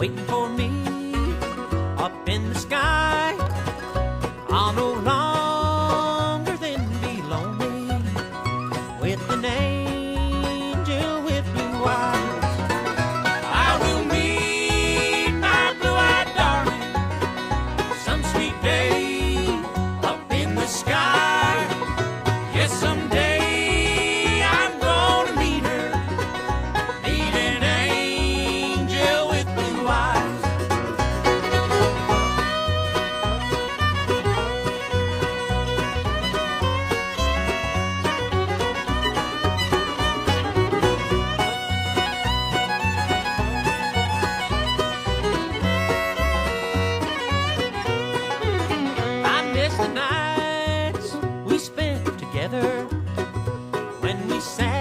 waiting for me up in the sky. I'll no longer then be lonely with an angel with blue eyes. I will meet my blue-eyed darling some sweet day up in the sky. Yes, someday I'm gonna meet her, meet an angel with blue eyes. I miss the nights we spent together when we sat